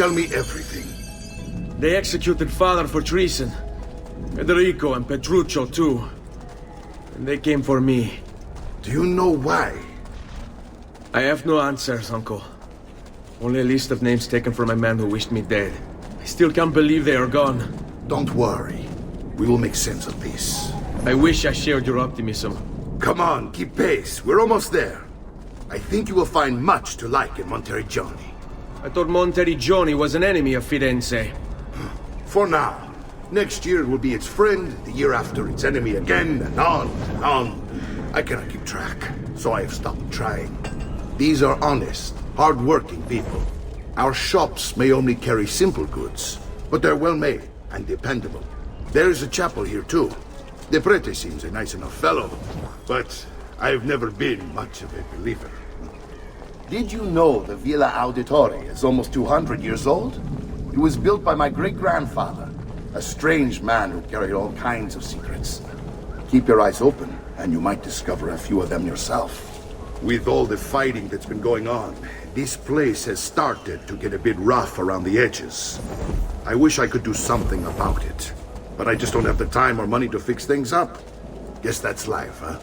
Tell me everything. They executed father for treason. Federico and Petruccio too. And they came for me. Do you know why? I have no answers, Uncle. Only a list of names taken from a man who wished me dead. I still can't believe they are gone. Don't worry. We will make sense of this. I wish I shared your optimism. Come on, keep pace. We're almost there. I think you will find much to like in Monteriggioni. I thought Monteriggioni was an enemy of Firenze. For now. Next year it will be its friend, the year after its enemy again, and on and on. I cannot keep track, so I have stopped trying. These are honest, hard-working people. Our shops may only carry simple goods, but they're well-made and dependable. There is a chapel here too. The prete seems a nice enough fellow, but I've never been much of a believer. Did you know the Villa Auditore is almost 200 years old? It was built by my great-grandfather, a strange man who carried all kinds of secrets. Keep your eyes open, and you might discover a few of them yourself. With all the fighting that's been going on, this place has started to get a bit rough around the edges. I wish I could do something about it, but I just don't have the time or money to fix things up. Guess that's life, huh?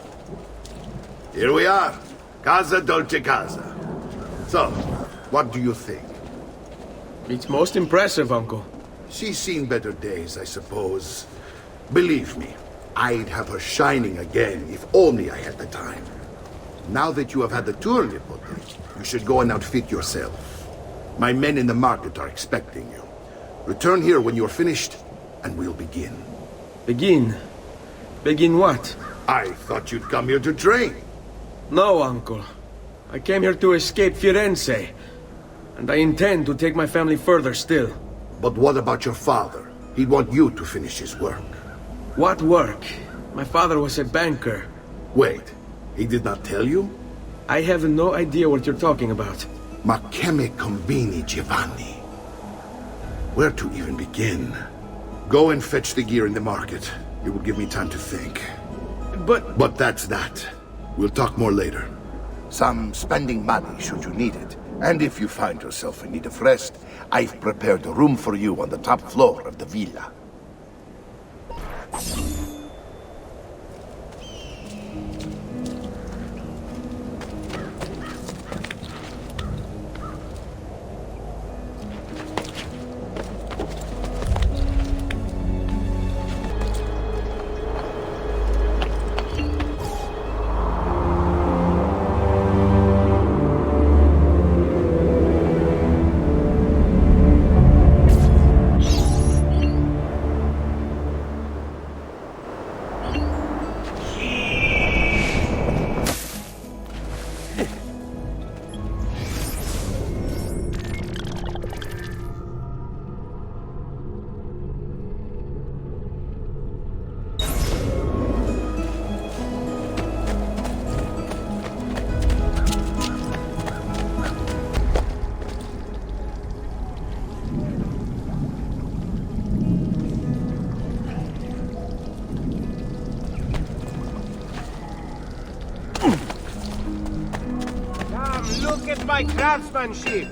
Here we are, Casa Dolce Casa. So, what do you think? It's most impressive, Uncle. She's seen better days, I suppose. Believe me, I'd have her shining again if only I had the time. Now that you have had the tour, Nipote, you should go and outfit yourself. My men in the market are expecting you. Return here when you're finished, and we'll begin. Begin? Begin what? I thought you'd come here to train. No, Uncle. I came here to escape Firenze. And I intend to take my family further still. But what about your father? He'd want you to finish his work. What work? My father was a banker. Wait, he did not tell you? I have no idea what you're talking about. Ma che me combini, Giovanni? Where to even begin? Go and fetch the gear in the market. It will give me time to think. But that's that. We'll talk more later. Some spending money should you need it. And if you find yourself in need of rest, I've prepared a room for you on the top floor of the villa. Look at my craftsmanship!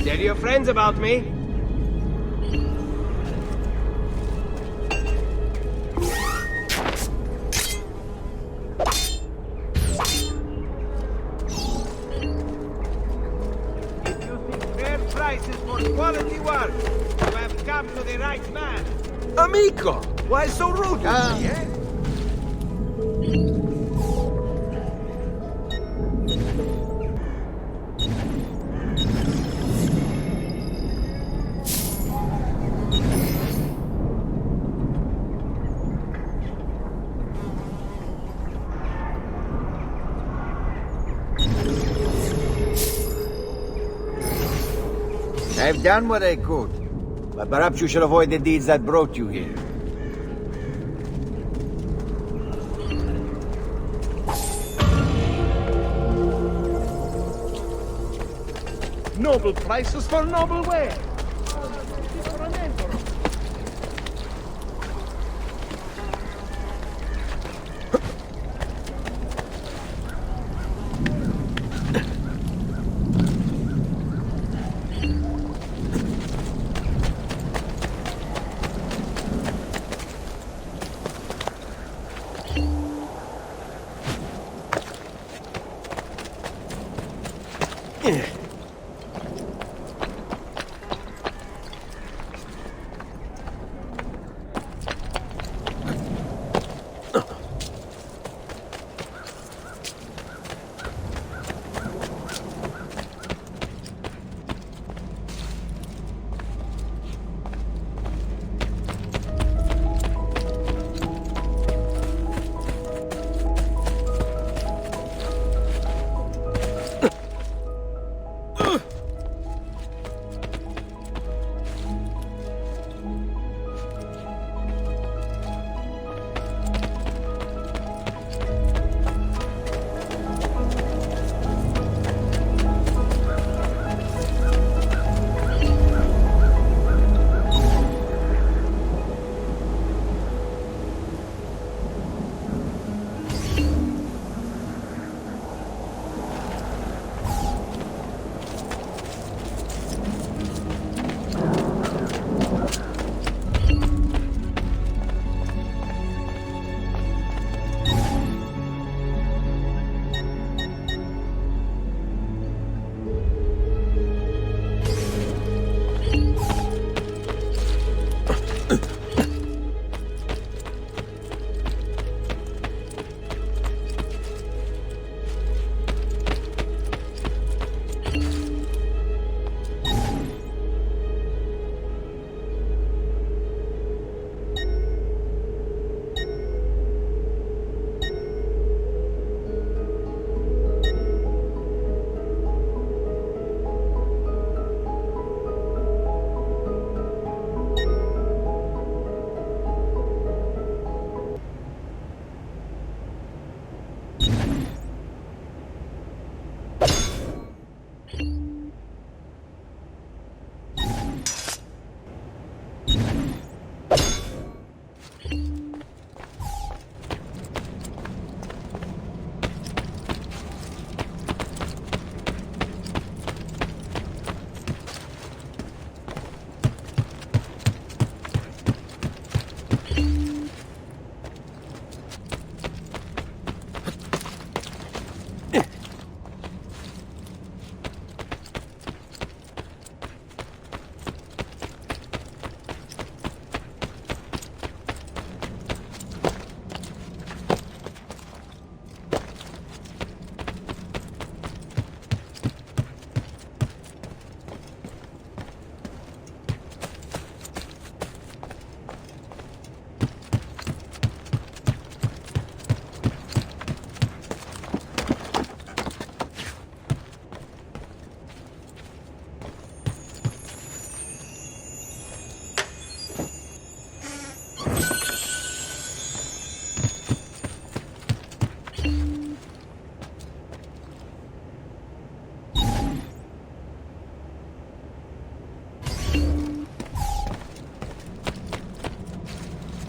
Tell your friends about me. Quality work. You have come to the right man. Amico! Why so rude? I've done what I could, but perhaps you should avoid the deeds that brought you here. Noble prices for noble wares.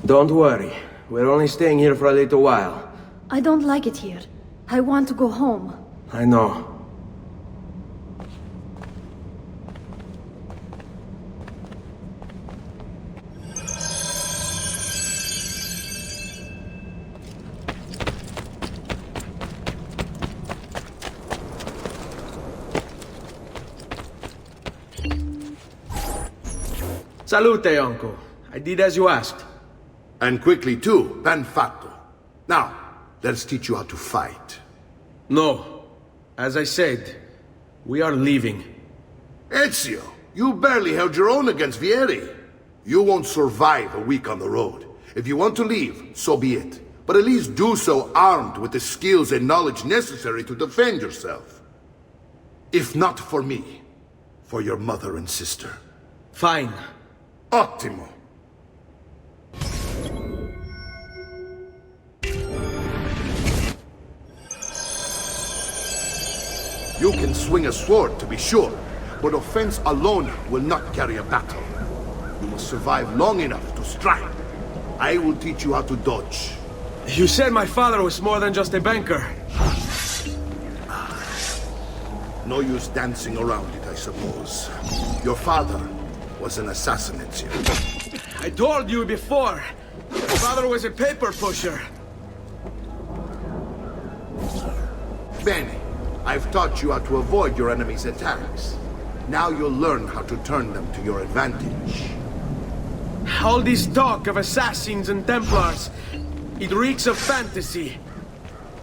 Don't worry. We're only staying here for a little while. I don't like it here. I want to go home. I know. Salute, uncle. I did as you asked. And quickly too, ben fatto. Now, let's teach you how to fight. No. As I said, we are leaving. Ezio, you barely held your own against Vieri. You won't survive a week on the road. If you want to leave, so be it. But at least do so armed with the skills and knowledge necessary to defend yourself. If not for me, for your mother and sister. Fine. Ottimo. You can swing a sword, to be sure, But offense alone will not carry a battle. You must survive long enough to strike. I will teach you how to dodge. You said my father was more than just a banker. No use dancing around it, I suppose. Your father was an assassin, Ezio. I told you before. My father was a paper pusher. Bene, I've taught you how to avoid your enemy's attacks. Now you'll learn how to turn them to your advantage. All this talk of assassins and Templars, it reeks of fantasy.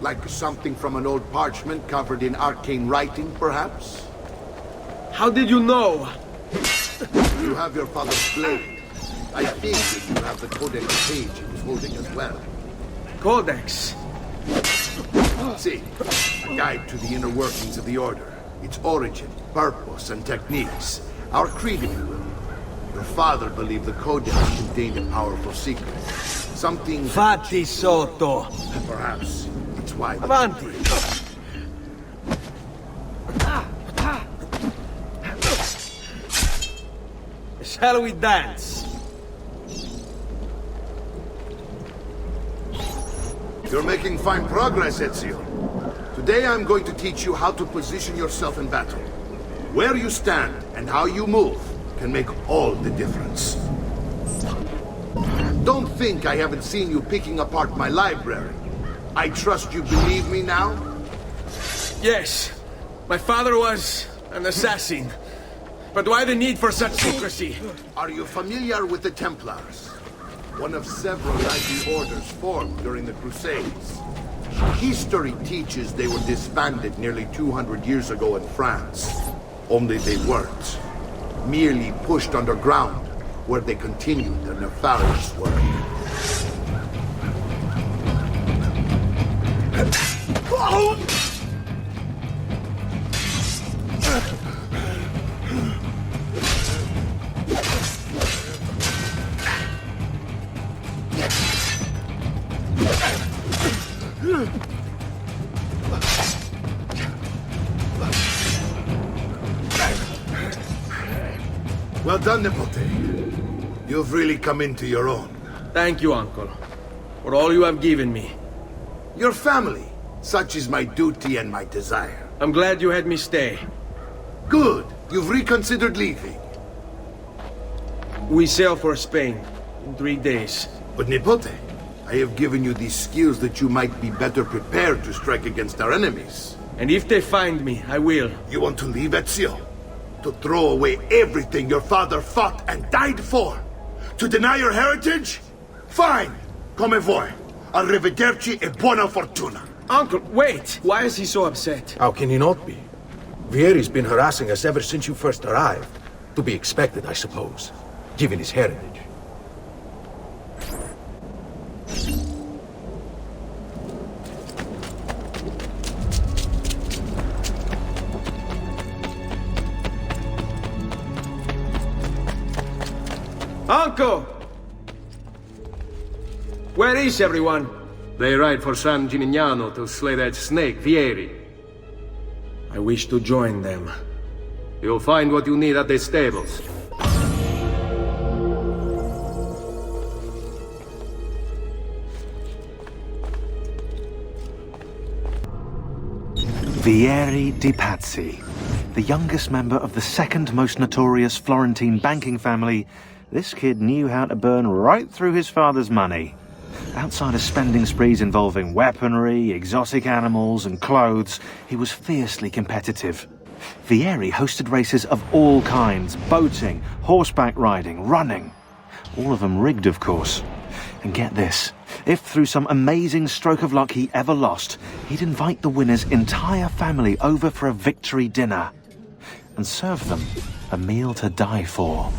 Like something from an old parchment covered in arcane writing, perhaps? How did you know? You have your father's blade. I think that you have the codex page he was holding as well. Codex? See, a guide to the inner workings of the Order. Its origin, purpose, and techniques. Our creed, if you will. Your father believed the codex contained a powerful secret. Something... Fatti sotto! Perhaps it's why... Avanti! Shall we dance? You're making fine progress, Ezio. Today I'm going to teach you how to position yourself in battle. Where you stand and how you move can make all the difference. Don't think I haven't seen you picking apart my library. I trust you believe me now? Yes. My father was an assassin. But why the need for such secrecy? Are you familiar with the Templars? One of several knightly orders formed during the Crusades. History teaches they were disbanded nearly 200 years ago in France. Only they weren't. Merely pushed underground, where they continued their nefarious work. Well done, Nipote. You've really come into your own. Thank you, Uncle, for all you have given me. Your family. Such is my duty and my desire. I'm glad you had me stay. Good. You've reconsidered leaving. We sail for Spain in 3 days. But Nipote, I have given you these skills that you might be better prepared to strike against our enemies. And if they find me, I will. You want to leave, Ezio? To throw away everything your father fought and died for? To deny your heritage? Fine! Come vuoi. Arrivederci e buona fortuna. Uncle, wait! Why is he so upset? How can he not be? Vieri's been harassing us ever since you first arrived. To be expected, I suppose, given his heritage. Uncle! Where is everyone? They ride for San Gimignano to slay that snake, Vieri. I wish to join them. You'll find what you need at the stables. Vieri di Pazzi, the youngest member of the second most notorious Florentine banking family. This kid knew how to burn right through his father's money. Outside of spending sprees involving weaponry, exotic animals, and clothes, he was fiercely competitive. Vieri hosted races of all kinds: boating, horseback riding, running. All of them rigged, of course. And get this, if through some amazing stroke of luck he ever lost, he'd invite the winner's entire family over for a victory dinner and serve them a meal to die for.